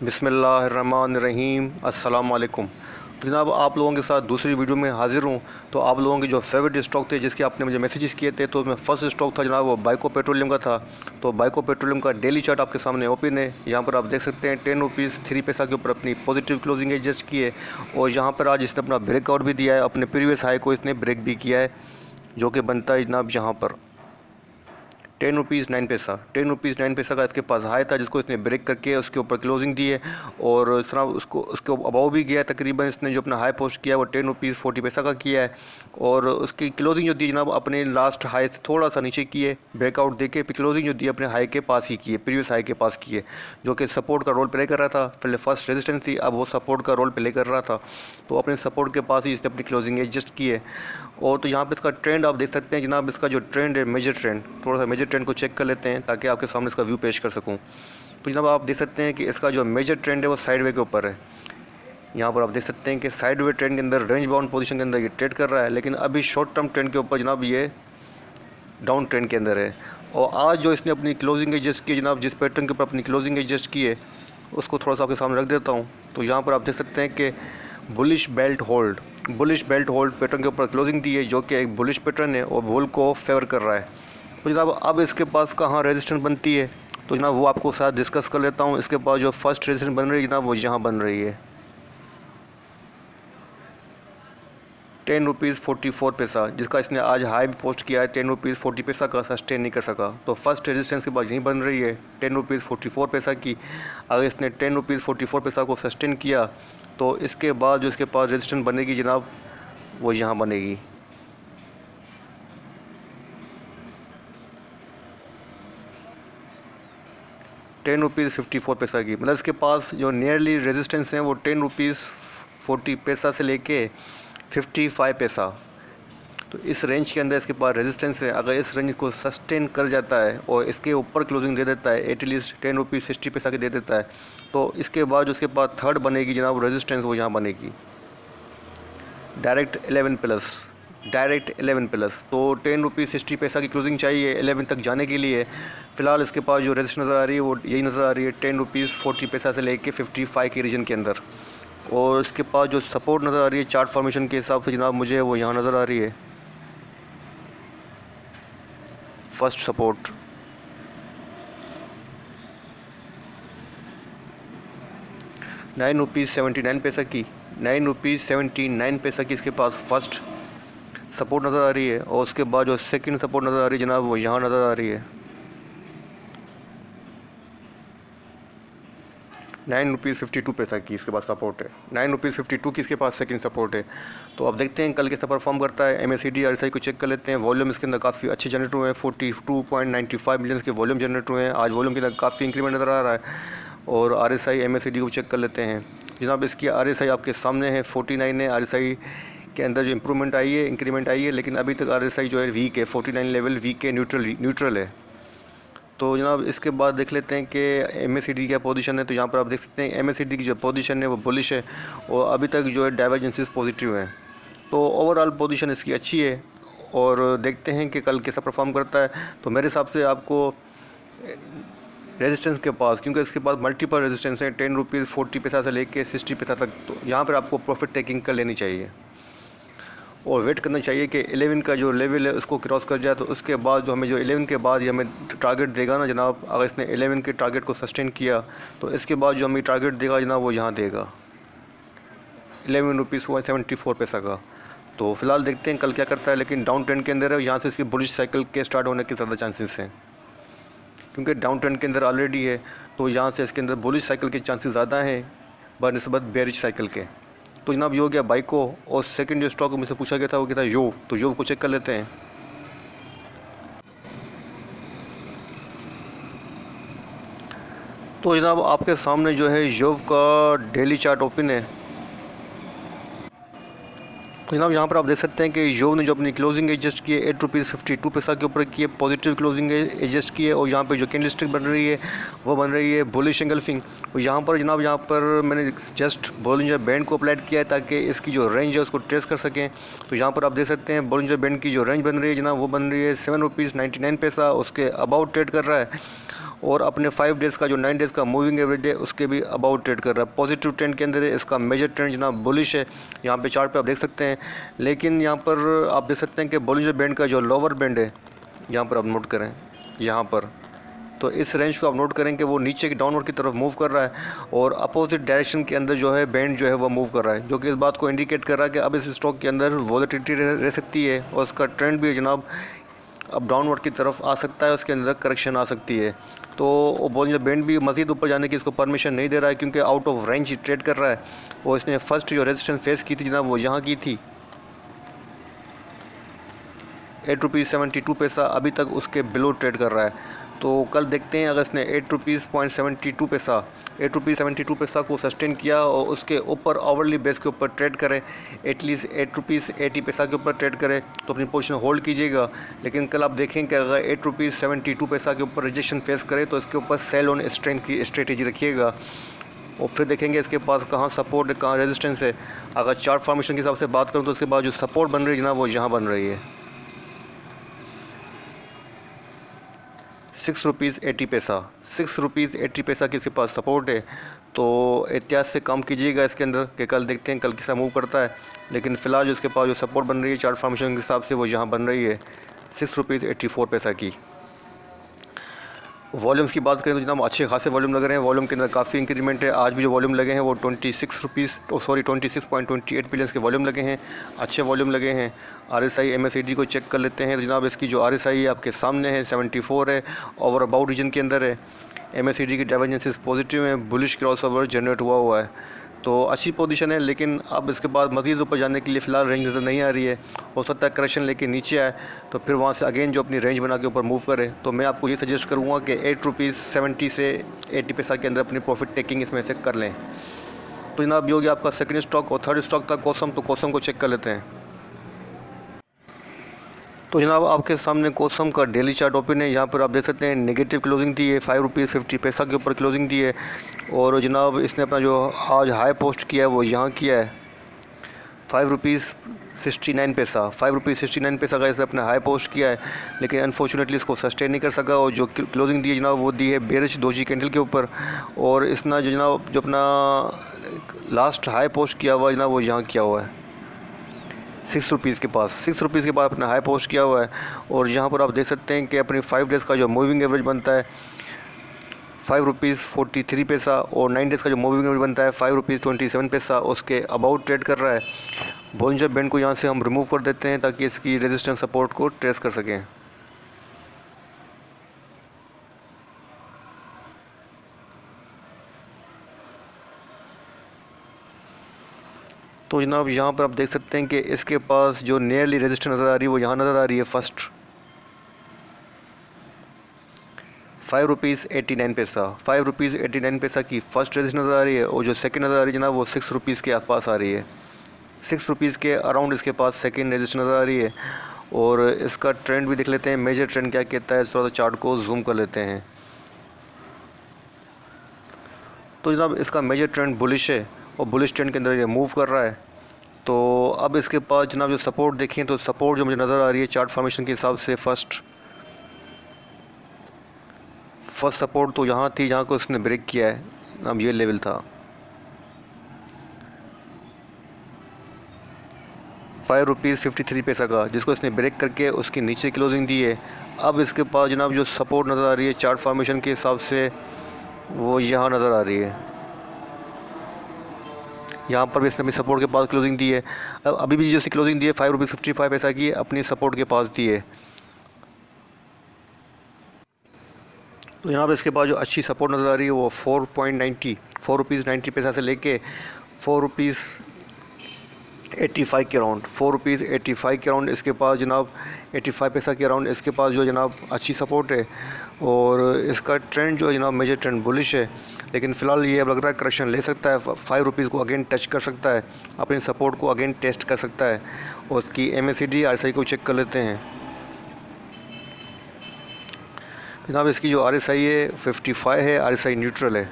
बिस्मिल्लाहिर्रहमानिर्रहीम अस्सलाम वालेकुम। तो जनाब आप लोगों के साथ दूसरी वीडियो में हाज़िर हूँ। तो आप लोगों के जो फेवरेट स्टॉक थे जिसके आपने मुझे मैसेजेस किए थे, तो उसमें फर्स्ट स्टॉक था जनाब वो बाइको पेट्रोलियम का था। तो बाइको पेट्रोलियम का डेली चार्ट आपके सामने ओपन है। यहाँ पर आप देख सकते हैं 10 रुपीज़ 3 पैसा के ऊपर अपनी पॉजिटिव क्लोजिंग एडजस्ट की है। और यहाँ पर आज इसने अपना ब्रेकआउट भी दिया है, अपने प्रीवियस हाई को इसने ब्रेक भी किया है, जो कि बनता है जनाब यहाँ पर 10 रुपीज़ 9 पैसा का इसके पास हाई था, जिसको इसने ब्रेक करके उसके ऊपर क्लोजिंग दी है। और इस तरह उसको उसके अबाव भी गया तकरीबन। इसने जो अपना हाई पोस्ट किया है वो 10 रुपीज़ 40 पैसा का किया है। और उसकी क्लोजिंग जो दी जनाब अपने लास्ट हाई से थोड़ा सा नीचे की है, ब्रेकआउट देके फिर क्लोजिंग जो दी अपने हाई के पास ही की है, प्रीवियस हाई के पास की है, जो कि सपोर्ट का रोल प्ले कर रहा था। पहले फर्स्ट रेजिस्टेंस थी, अब वो सपोर्ट का रोल प्ले कर रहा था। तो अपने सपोर्ट के पास ही इसने अपनी क्लोजिंग एडजस्ट की है। और तो यहाँ पे इसका ट्रेंड आप देख सकते हैं जनाब, इसका जो ट्रेंड है मेजर ट्रेंड, थोड़ा सा मेजर ट्रेंड को चेक कर लेते हैं ताकि आपके सामने इसका व्यू पेश कर सकूँ। तो जनाब आप देख सकते हैं कि इसका जो मेजर ट्रेंड है वो साइडवे के ऊपर है। यहाँ पर आप देख सकते हैं कि साइडवे ट्रेंड के अंदर रेंज बाउंड पोजीशन के अंदर ये ट्रेड कर रहा है, लेकिन अभी शॉर्ट टर्म ट्रेंड के ऊपर जनाब ये डाउन ट्रेंड के अंदर है। और आज जो इसने अपनी क्लोजिंग एडजस्ट की जनाब, जिस पैटर्न के ऊपर अपनी क्लोजिंग एडजस्ट की है उसको थोड़ा सा आपके सामने रख देता हूँ। तो यहाँ पर आप देख सकते हैं कि बुलिश बेल्ट होल्ड पैटर्न के ऊपर क्लोजिंग दी है, जो कि एक बुलिश पैटर्न है और बुल को फेवर कर रहा है। तो जनाब अब इसके पास कहाँ रेजिस्टेंस बनती है, तो जनाब वो आपको साथ डिस्कस कर लेता हूँ। इसके पास जो फर्स्ट रेजिस्टेंस बन रही है जनाब वो यहाँ बन रही है 10 रुपीज़ 44 पैसा, जिसका इसने आज हाई भी पोस्ट किया है 10 रुपीज़ 40 पैसा का, सस्टेन नहीं कर सका। तो फर्स्ट रेजिस्टेंस के बाद यहीं बन रही है 10 रुपीज़ 44 पैसा की। अगर इसने 10 रुपीज़ 44 पैसा को सस्टेन किया तो इसके बाद जो इसके पास रेजिस्टेंस बनेगी जनाब वो यहाँ बनेगी 10 रुपीज़ 54 पैसा की। मतलब इसके पास जो नियरली रेजिस्टेंस है वो 10 रुपीज़ 40 पैसा से लेके 55 पैसा। तो इस रेंज के अंदर इसके पास रेजिस्टेंस है। अगर इस रेंज को सस्टेन कर जाता है और इसके ऊपर क्लोजिंग दे देता है, एटलीस्ट 10 रुपीज़ 60 पैसा की दे देता है, तो इसके बाद जो उसके पास थर्ड बनेगी जनाब रेजिस्टेंस वो यहाँ बनेगी डायरेक्ट 11 प्लस। तो 10 रुपीज़ 60 पैसा की क्लोजिंग चाहिए 11 तक जाने के लिए। फ़िलहाल इसके पास जो रेजिस्टेंस नज़र आ रही है वो यही नज़र आ रही है 10 रुपीज़ 40 पैसा से लेके 55 के रीजन के अंदर। और इसके पास जो सपोर्ट नज़र आ रही है चार्ट फॉर्मेशन के हिसाब से जनाब मुझे वो यहाँ नज़र आ रही है फर्स्ट सपोर्ट 9 रुपीज़ 79 पैसा की। 9 रुपीज़ 79 पैसा की इसके पास फर्स्ट सपोर्ट नज़र आ रही है। और उसके बाद जो सेकंड सपोर्ट नज़र आ रही है जनाब वो यहाँ नज़र आ रही है 9 रुपीज़ 52 पैसा की इसके पास सपोर्ट है। 9 रुपीज़ 52 की इसके पास सेकंड सपोर्ट है। तो अब देखते हैं कल कैसा परफॉर्म करता है। MACD RSI को चेक कर लेते हैं। वॉल्यूम इसके अंदर काफ़ी अच्छे जनरेट हुए हैं, 42.95 मिलियन के वॉल्यूम जनरेट हुए हैं। आज वॉल्यूम के अंदर काफ़ी इंक्रीमेंट नज़र आ रहा है। और RSI MACD को चेक कर लेते हैं जनाब। इसकी RSI आपके सामने है 49 है। RSI के अंदर जो इंप्रूवमेंट आई है, इंक्रीमेंट आई है, लेकिन अभी तक RSI जो है वीक है, 49 लेवल वीक है, न्यूट्रल है। तो जनाब इसके बाद देख लेते हैं कि MACD क्या पोजीशन है। तो यहाँ पर आप देख सकते हैं MACD की जो पोजीशन है वो बुलिश है और अभी तक जो है डाइवर्जेंसेस पॉजिटिव हैं। तो ओवरऑल पोजीशन इसकी अच्छी है और देखते हैं कि कल कैसा परफॉर्म करता है। तो मेरे हिसाब से आपको रेजिस्टेंस के पास, क्योंकि इसके पास मल्टीपल रेजिस्टेंस है 10 रुपीज़ 40 पैसा से लेके 60 पैसा तक, तो यहाँ पर आपको प्रॉफिट टेकिंग कर लेनी चाहिए और वेट करना चाहिए कि 11 का जो लेवल है उसको क्रॉस कर जाए। तो उसके बाद जो हमें जो 11 के बाद ये हमें टारगेट देगा ना जनाब, अगर इसने 11 के टारगेट को सस्टेन किया तो इसके बाद जो हमें टारगेट देगा जनाब वो यहाँ देगा 11 रुपीज़ 74 पैसा का। तो फिलहाल देखते हैं कल क्या करता है, लेकिन डाउन ट्रेंड के अंदर है। यहाँ से इसकी बुलिश साइकिल के स्टार्ट होने के ज़्यादा चांसेस हैं, क्योंकि डाउन ट्रेंड के अंदर ऑलरेडी है। तो यहाँ से इसके अंदर बुलिश साइकिल के चांसेस ज़्यादा हैं बनस्बत बेरिश साइकिल के। तो जनाब ये हो गया बाइको। और सेकंड जो स्टॉक मुझसे पूछा गया था वो क्या था, योव। तो योव को चेक कर लेते हैं। तो जनाब आपके सामने जो है योव का डेली चार्ट ओपन है। तो जनाब यहाँ पर आप देख सकते हैं कि योव ने जो अपनी क्लोजिंग एडजस्ट की है 8 रुपीज़ 52 पैसा के ऊपर की है, पॉजिटिव क्लोजिंग एडजस्ट की है। और यहाँ पे जो कैंडलस्टिक बन रही है वो बन रही है बुलिश एंगल्फिंग। और यहाँ पर जनाब यहाँ पर मैंने जस्ट बॉलिंजर बैंड को अप्लाइड किया है ताकि इसकी जो रेंज है उसको ट्रेस कर सकें। तो यहाँ पर आप देख सकते हैं बॉलिंजर बैंड की जो रेंज बन रही है जनाब वो बन रही है 7 रुपीज़ 99 पैसा, उसके अबाउट ट्रेड कर रहा है। और अपने 5 डेज़ का जो 9 डेज़ का मूविंग एवरेज है उसके भी अबाउट ट्रेड कर रहा है। पॉजिटिव ट्रेंड के अंदर है। इसका मेजर ट्रेंड जनाब बुलिश है, यहाँ पे चार्ट पे आप देख सकते हैं। लेकिन यहाँ पर आप देख सकते हैं कि बॉलिंजर बैंड का जो लोअर बैंड है, यहाँ पर आप नोट करें, यहाँ पर तो इस रेंज को आप नोट करें कि वो नीचे की डाउनवर्ड की तरफ मूव कर रहा है और अपोजिट डायरेक्शन के अंदर जो है बैंड जो है वो मूव कर रहा है, जो कि इस बात को इंडिकेट कर रहा है कि अब इस स्टॉक के अंदर वॉलेटिलिटी रह सकती है और उसका ट्रेंड भी जनाब अब डाउनवर्ड की तरफ आ सकता है, उसके अंदर करेक्शन आ सकती है। तो बॉलिंजर बैंड भी मज़ीद ऊपर जाने की इसको परमिशन नहीं दे रहा है, क्योंकि out of range he trade कर रहा है। और इसने फर्स्ट जो रेजिस्टेंस फेस की थी जनाब वो यहाँ की थी ₹8.72, अभी तक उसके बिलो ट्रेड कर रहा है। तो कल देखते हैं अगर इसने ₹8.72 को सस्टेन किया और उसके ऊपर आवरली बेस के ऊपर ट्रेड करे, एटलीस्ट ₹8.80 के ऊपर ट्रेड करे तो अपनी पोजीशन होल्ड कीजिएगा। लेकिन कल आप देखें कि अगर ₹8.72 के ऊपर रिजेक्शन फेस करे तो इसके ऊपर सेल ऑन स्ट्रेंथ की स्ट्रेटेजी रखिएगा और फिर देखेंगे इसके पास कहाँ सपोर्ट है, कहाँ रेजिस्टेंस है। अगर चार्ट फॉर्मेशन के हिसाब से बात करूँ तो उसके बाद जो सपोर्ट बन रही है जनाब वो यहाँ बन रही है ₹6.80 की इसके पास सपोर्ट है। तो एहतियात से काम कीजिएगा इसके अंदर कि कल देखते हैं कल किसा मूव करता है। लेकिन फ़िलहाल जो इसके पास जो सपोर्ट बन रही है चार्ट फॉर्मेशन के हिसाब से वो यहाँ बन रही है ₹6.84 की। वॉल्यूम्स की बात करें तो जनाब अच्छे खासे वॉल्यूम लग रहे हैं, वॉल्यूम के अंदर काफ़ी इंक्रीमेंट है। आज भी जो वॉल्यूम लगे हैं वो 26.28 बिलियन के वॉल्यूम लगे हैं, अच्छे वॉल्यूम लगे हैं। RSI MACD को चेक कर लेते हैं तो जनाब इसकी जो RSI है आपके सामने है 74 है, ओवर अबाउट रीजन के अंदर है। MACD की डाइवर्जेंसेस पॉजिटिव हैं, बुलिश क्रॉसओवर जनरेट हुआ है, तो अच्छी पोजीशन है। लेकिन अब इसके बाद मज़ीद ऊपर जाने के लिए फ़िलहाल रेंज नज़र नहीं आ रही है। हो सकता है करेक्शन लेके नीचे आए तो फिर वहाँ से अगेन जो अपनी रेंज बना के ऊपर मूव करे। तो मैं आपको ये सजेस्ट करूँगा कि ₹8.70 से ₹80 के अंदर अपनी प्रॉफिट टेकिंग इसमें से कर लें। तो जनाब ये हो गया आपका सेकंड स्टॉक। और थर्ड स्टॉक था कोसम, तो कोसम को चेक कर लेते हैं। तो जनाब आपके सामने कोसम का डेली चार्ट ओपन है। यहाँ पर आप देख सकते हैं नेगेटिव क्लोजिंग दी है, ₹5.50 के ऊपर क्लोजिंग दी है। और जनाब इसने अपना जो आज हाई पोस्ट किया है वो यहाँ किया है ₹5.69, ₹5.69 का इसने अपना हाई पोस्ट किया है। लेकिन अनफॉर्चुनेटली इसको सस्टेन नहीं कर सका और जो क्लोजिंग दी है जनाब वो दी है बेरिश डोजी कैंडल के ऊपर। और इसने जनाब जो अपना लास्ट हाई पोस्ट किया हुआ है जनाब वो यहाँ किया हुआ है ₹6 के पास, ₹6 के बाद अपना हाई पोस्ट किया हुआ है। और यहाँ पर आप देख सकते हैं कि अपनी 5 डेज़ का जो मूविंग एवरेज बनता है ₹5.43 और 9 डेज़ का जो मूविंग एवरेज बनता है ₹5.27, उसके अबाउट ट्रेड कर रहा है। बॉलिंजर बैंड को यहाँ से हम रिमूव कर देते हैं ताकि इसकी रेजिस्टेंस सपोर्ट को ट्रेस कर सकें। तो जनाब यहाँ पर आप देख सकते हैं कि इसके पास जो नियरली रेजिस्टेंस नज़र आ रही है वो यहाँ नज़र आ रही है। फर्स्ट ₹5.89 की फ़र्स्ट रेजिस्टेंस नज़र आ रही है और जो सेकंड नज़र आ रही है जनाब वो ₹6 के आसपास आ रही है। ₹6 के अराउंड इसके पास सेकंड रेजिस्टेंस नज़र आ रही है। और इसका ट्रेंड भी देख लेते हैं, मेजर ट्रेंड क्या कहता है, थोड़ा सा चार्ट को जूम कर लेते हैं। तो जनाब इसका मेजर ट्रेंड बुलिश है और बुलिश ट्रेंड के अंदर ये मूव कर रहा है। तो अब इसके पास जनाब जो सपोर्ट देखें तो सपोर्ट जो मुझे नज़र आ रही है चार्ट फॉर्मेशन के हिसाब से फर्स्ट सपोर्ट तो यहाँ थी जहाँ को उसने ब्रेक किया है। अब ये लेवल था ₹5.53 का, जिसको इसने ब्रेक करके उसके नीचे क्लोजिंग दी है। अब इसके पास जनाब जो सपोर्ट नज़र आ रही है चार्ट फॉर्मेशन के हिसाब से वो यहाँ नज़र आ रही है। यहाँ पर भी इसने अपनी सपोर्ट के पास क्लोजिंग दी है। अब अभी भी जो इसकी क्लोजिंग दी है ₹5.55 की अपनी सपोर्ट के पास दी है। तो यहाँ पर इसके पास जो अच्छी सपोर्ट नज़र आ रही है वो ₹4.90 से लेके ₹4.85 के अराउंड, ₹4.85 के अराउंड इसके पास जनाब 85 पैसा के अराउंड इसके पास जो जनाब अच्छी सपोर्ट है। और इसका ट्रेंड जो है जनाब मेजर ट्रेंड बुलिश है। लेकिन फ़िलहाल ये अब लग रहा है करेक्शन ले सकता है, ₹5 को अगेन टच कर सकता है, अपनी सपोर्ट को अगेन टेस्ट कर सकता है। और उसकी MACD RSI को चेक कर लेते हैं। जनाब इसकी जो RSI है 55 है, RSI न्यूट्रल है।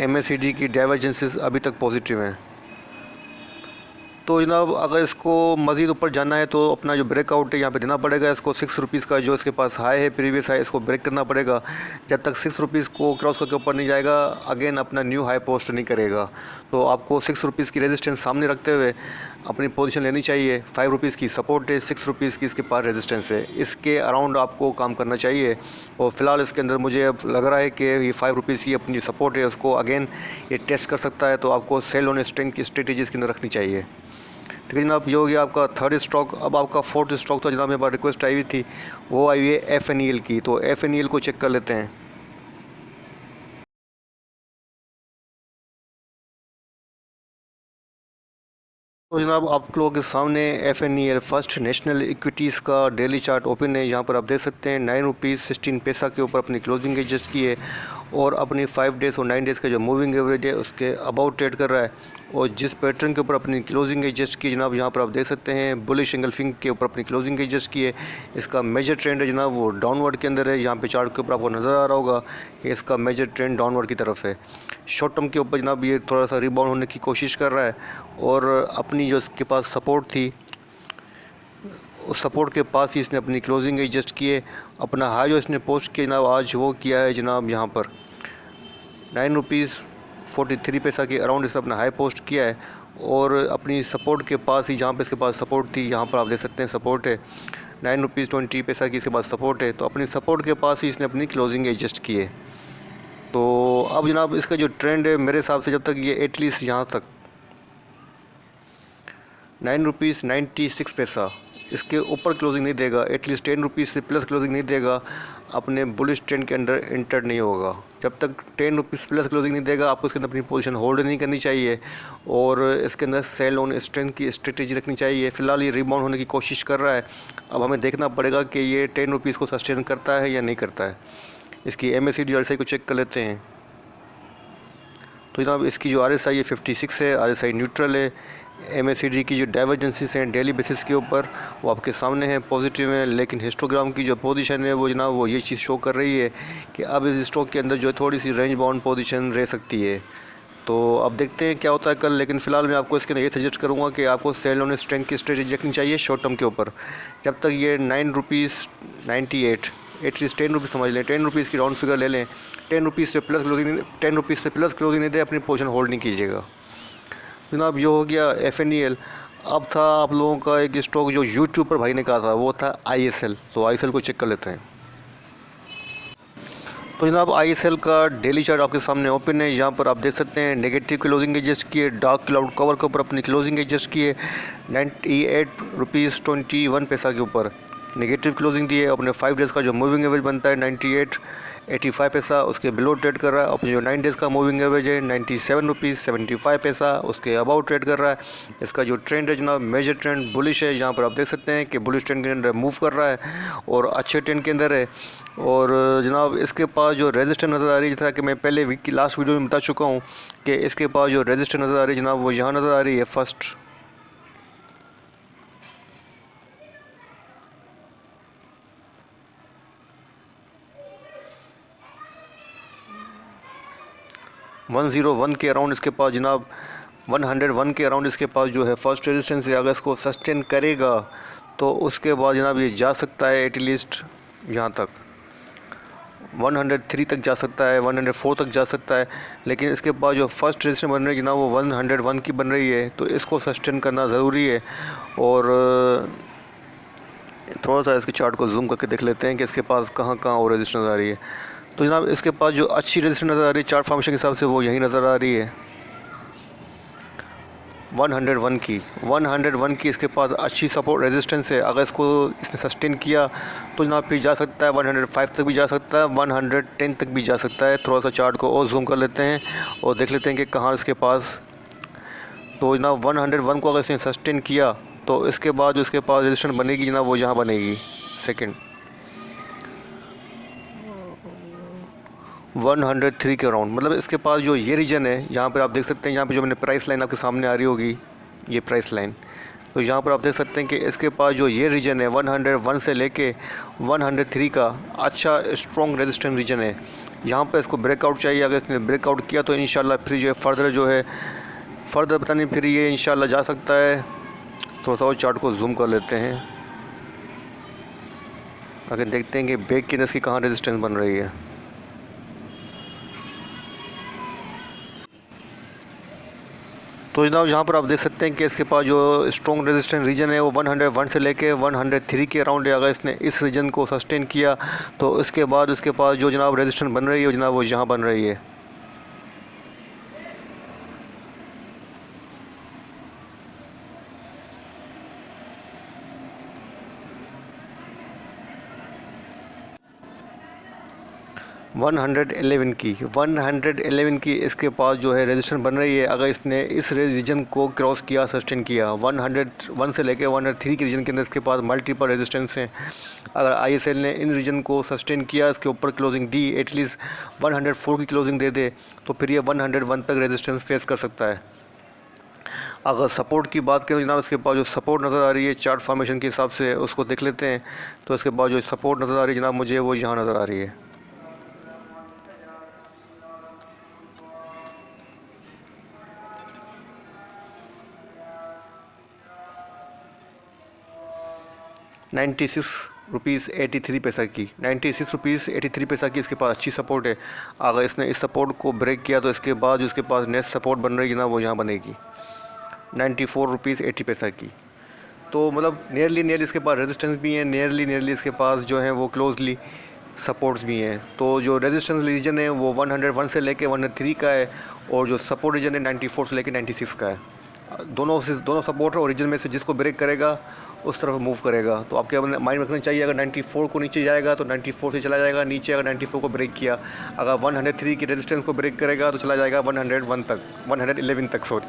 MACD की डाइवर्जेंसेस अभी तक पॉजिटिव हैं। तो जनाब अगर इसको मज़ीद ऊपर जाना है तो अपना जो ब्रेकआउट है यहाँ पे देना पड़ेगा इसको। 6 रुपीज़ का जो इसके पास हाई है, प्रीवियस हाई, इसको ब्रेक करना पड़ेगा। जब तक 6 रुपीज़ को क्रॉस करके ऊपर नहीं जाएगा अगेन अपना न्यू हाई पोस्ट नहीं करेगा। तो आपको 6 रुपीज़ की रेजिस्टेंस सामने रखते हुए अपनी पोजीशन लेनी चाहिए। 5 रुपीज़ की सपोर्ट है, 6 रुपीज़ की इसके पास रेजिस्टेंस है, इसके अराउंड आपको काम करना चाहिए। और फ़िलहाल इसके अंदर मुझे अब लग रहा है कि ये 5 रुपीज़ की अपनी सपोर्ट है, उसको अगेन ये टेस्ट कर सकता है। तो आपको सेल ऑन स्ट्रेंथ की स्ट्रेटेजी इसके अंदर रखनी चाहिए। ठीक है जनाब, ये हो गया आपका थर्ड स्टॉक। अब आपका फोर्थ स्टॉक था जनाब, मेरे पास रिक्वेस्ट आई हुई थी, वो आई हुई है FNEL की। तो FNEL को चेक कर लेते हैं। तो जनाब आप लोगों के सामने FNEL फर्स्ट नेशनल इक्विटीज़ का डेली चार्ट ओपन है। यहाँ पर आप देख सकते हैं 9 रुपीज़ 16 पैसा के ऊपर अपनी क्लोजिंग एडजस्ट की है और अपनी 5 डेज़ और 9 डेज़ का जो मूविंग एवरेज है उसके अबाउट ट्रेड कर रहा है। और जिस पैटर्न के ऊपर अपनी क्लोजिंग एडजस्ट की जनाब, यहाँ पर आप देख सकते हैं बुलिश एंगल्फिंग के ऊपर अपनी क्लोजिंग एडजस्ट की है। इसका मेजर ट्रेंड है जनाब वो डाउनवर्ड के अंदर है। यहाँ पे चार्ट के ऊपर आपको नज़र आ रहा होगा कि इसका मेजर ट्रेंड डाउनवर्ड की तरफ है। शॉर्ट टर्म के ऊपर जनाब ये थोड़ा सा रिबाउंड होने की कोशिश कर रहा है और अपनी जो इसके पास सपोर्ट थी उस सपोर्ट के पास ही इसने अपनी क्लोजिंग एडजस्ट किए। अपना हाई जो इसने पोस्ट किया जनाब आज वो किया है जनाब यहाँ पर 9 रुपीज़ 43 पैसा के अराउंड इसने अपना हाई पोस्ट किया है। और अपनी सपोर्ट के पास ही जहाँ पे इसके पास सपोर्ट थी, यहाँ पर आप देख सकते हैं सपोर्ट है 9 रुपीज़ 20 पैसा की इसके पास सपोर्ट है। तो अपनी सपोर्ट के पास ही इसने अपनी क्लोजिंग एडजस्ट की है। तो अब जनाब इसका जो ट्रेंड है मेरे हिसाब से जब तक ये एटलीस्ट यहाँ तक 9 रुपीज़ 96 पैसा इसके ऊपर क्लोजिंग नहीं देगा, एटलीस्ट 10 रुपीज़ से प्लस क्लोजिंग नहीं देगा, अपने बुलिश ट्रेंड के अंदर एंटर नहीं होगा। जब तक 10 रुपीज़ प्लस क्लोजिंग नहीं देगा आपको इसके अंदर अपनी पोजीशन होल्ड नहीं करनी चाहिए और इसके अंदर सेल ऑन स्ट्रेंथ की स्ट्रेटेजी रखनी चाहिए। फ़िलहाल ये रिबाउंड होने की कोशिश कर रहा है। अब हमें देखना पड़ेगा कि ये 10 रुपीज़ को सस्टेन करता है या नहीं करता है। इसकी MACD RSI को चेक कर लेते हैं। तो जनाब इसकी जो RSI है 56 है, RSI न्यूट्रल है। MACD की जो डाइवर्जेंसीज हैं डेली बेसिस के ऊपर वो आपके सामने हैं, पॉजिटिव हैं। लेकिन हिस्टोग्राम की जो पोजीशन है वो जनाब वो ये चीज़ शो कर रही है कि अब इस स्टॉक के अंदर जो थोड़ी सी रेंज बाउंड पोजीशन रह सकती है। तो अब देखते हैं क्या होता है कल। लेकिन फ़िलहाल मैं आपको इसके अंदर ये सजेस्ट करूँगा कि आपको सेल ऑन स्ट्रेंथ की स्ट्रेटेजी रखनी चाहिए शॉर्ट टर्म के ऊपर। जब तक ये 9 रुपीज़ 98 एटलीस्ट 10 रुपीज़ समझ लें, 10 रुपीज़ की राउंड फिगर ले लें, 10 रुपीज़ से प्लस क्लोजिंग नहीं दे अपनी पोजीशन होल्ड नहीं कीजिएगा जनाब। ये हो गया FNEL। अब था आप लोगों का एक स्टॉक जो यूट्यूब पर भाई ने कहा था, वो था ISL। तो ISL को चेक कर लेते हैं। तो जनाब ISL का डेली चार्ट आपके सामने ओपन है। यहाँ पर आप देख सकते हैं नेगेटिव क्लोजिंग एडजस्ट किए, डार्क क्लाउड कवर के ऊपर अपनी क्लोजिंग एडजस्ट किए 98 रुपीज़ 21 पैसा के ऊपर नेगेटिव क्लोजिंग दी है। अपने 5 डेज़ का जो मूविंग एवरेज बनता है 98.85 पैसा उसके बिलो ट्रेड कर रहा है। अपने जो 9 डेज़ का मूविंग एवरेज है 97 रुपीज़ 75 पैसा उसके अबाउट ट्रेड कर रहा है। इसका जो ट्रेंड है जनाब मेजर ट्रेंड बुलिश है। यहाँ पर आप देख सकते हैं कि बुलिश ट्रेंड के अंदर मूव कर रहा है और अच्छे ट्रेंड के अंदर है। और जनाब इसके पास जो रेजिस्टेंस नज़र आ रही है, जैसा कि मैं पहले वीक की लास्ट वीडियो में बता चुका हूँ कि इसके पास जो रेजिस्टेंस नज़र आ रही है जनाब वो यहाँ नज़र आ रही है फर्स्ट 101 के अराउंड इसके पास जनाब 101 के अराउंड इसके पास जो है फर्स्ट रेजिस्टेंस है। अगर इसको सस्टेन करेगा तो उसके बाद जनाब ये जा सकता है एटलीस्ट यहाँ तक 103 तक जा सकता है, 104 तक जा सकता है। लेकिन इसके पास जो फर्स्ट रेजिस्टेंस बन रही है जनाब वो 101 की बन रही है। तो इसको सस्टेन करना ज़रूरी है। और थोड़ा सा इसके चार्ट को जूम करके देख लेते हैं कि इसके पास कहाँ कहाँ और रेजिस्टेंस आ रही है। तो जनाब इसके पास जो अच्छी रेजिस्टेंस नज़र आ रही है चार्ट फॉर्मेशन के हिसाब से वो यही नज़र आ रही है 101 की इसके पास अच्छी सपोर्ट रेजिस्टेंस है। अगर इसको इसने सस्टेन किया तो जनाब फिर जा सकता है 105 तक भी जा सकता है, 110 तक भी जा सकता है। थोड़ा सा चार्ट को और जूम कर लेते हैं और देख लेते हैं कि कहाँ इसके पास। तो जनाब 101 को अगर इसने सस्टेन किया तो इसके बाद जो इसके पास रेजिस्टेंस बनेगी जनाब वो यहाँ बनेगी सेकेंड 103 के अराउंड। मतलब इसके पास जो ये रीजन है यहाँ पर आप देख सकते हैं, यहाँ पे जो मैंने प्राइस लाइन आपके सामने आ रही होगी ये प्राइस लाइन। तो यहाँ पर आप देख सकते हैं कि इसके पास जो ये रीजन है 101 से लेके 103 का अच्छा स्ट्रॉन्ग रेजिस्टेंस रीजन है। यहाँ पर इसको ब्रेकआउट चाहिए। अगर इसने ब्रेकआउट किया तो इंशाल्लाह फिर जो है फर्दर जो है फर्दर पता नहीं फिर ये इंशाल्लाह जा सकता है। तो थोड़ा चार्ट को जूम कर लेते हैं, अगर देखते हैं कि बैक की नस की कहाँ रेजिस्टेंस बन रही है। तो जनाब यहाँ पर आप देख सकते हैं कि इसके पास जो स्ट्रॉन्ग रेजिस्टेंस रीजन है वो 101 से लेके 103 के अराउंड है। अगर इसने इस रीजन को सस्टेन किया तो इसके बाद उसके पास जो जनाब रेजिस्टेंस बन रही है जनाब वो यहाँ बन रही है। 111 की इसके पास जो है रेजिस्टेंस बन रही है। अगर इसने इस रीजन को क्रॉस किया, सस्टेन किया, 101 से लेकर 103 के रीजन के अंदर इसके पास मल्टीपल रेजिस्टेंस हैं। अगर ISL ने इन रीजन को सस्टेन किया, इसके ऊपर क्लोजिंग दी, एटलीस्ट 104 की क्लोजिंग दे दे, तो फिर ये 101 तक रेजिस्टेंस फेस कर सकता है। अगर सपोर्ट की बात करें जनाब, इसके पास जो सपोर्ट नज़र आ रही है चार्ट फॉर्मेशन के हिसाब से उसको देख लेते हैं। तो इसके पास जो सपोर्ट नज़र आ रही है जनाब मुझे वो यहाँ नज़र आ रही है। ₹96.83 की, ₹96.83 की इसके पास अच्छी सपोर्ट है। अगर इसने इस सपोर्ट को ब्रेक किया तो इसके बाद जो इसके पास नेक्स्ट सपोर्ट बन रही है ना वो यहाँ बनेगी ₹94.80 की। तो मतलब नियरली इसके पास रेजिस्टेंस भी है, नियरली इसके पास जो है वो क्लोजली सपोर्ट्स भी हैं। तो जो रेजिस्टेंस रीजन है वो 101 से लेके 103 का है, और जो सपोर्ट रीजन है 94 से लेके 96 का है। दोनों सपोर्ट और रीजन में से जिसको ब्रेक करेगा उस तरफ मूव करेगा। तो आपके माइंड रखना चाहिए, अगर 94 को नीचे जाएगा तो 94 से चला जाएगा नीचे। अगर 94 को ब्रेक किया, अगर 103 की रेजिस्टेंस को ब्रेक करेगा तो चला जाएगा 101 तक, 111 तक, सॉरी।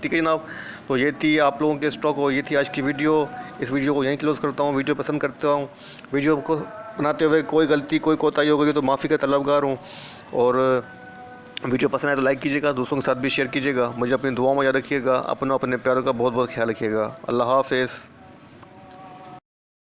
ठीक है जनाब, तो ये थी आप लोगों के स्टॉक और ये थी आज की वीडियो। इस वीडियो को यहीं क्लोज़ करता हूँ। वीडियो पसंद करता हूँ, वीडियो को बनाते हुए कोई गलती कोई कोताही हो गई तो माफ़ी का तलबगार हूँ। और वीडियो पसंद आए तो लाइक कीजिएगा, दूसरों के साथ भी शेयर कीजिएगा। मुझे अपनी दुआओं में याद रखिएगा। अपने प्यारों का बहुत बहुत ख्याल रखिएगा। अल्लाह हाफ़िज़।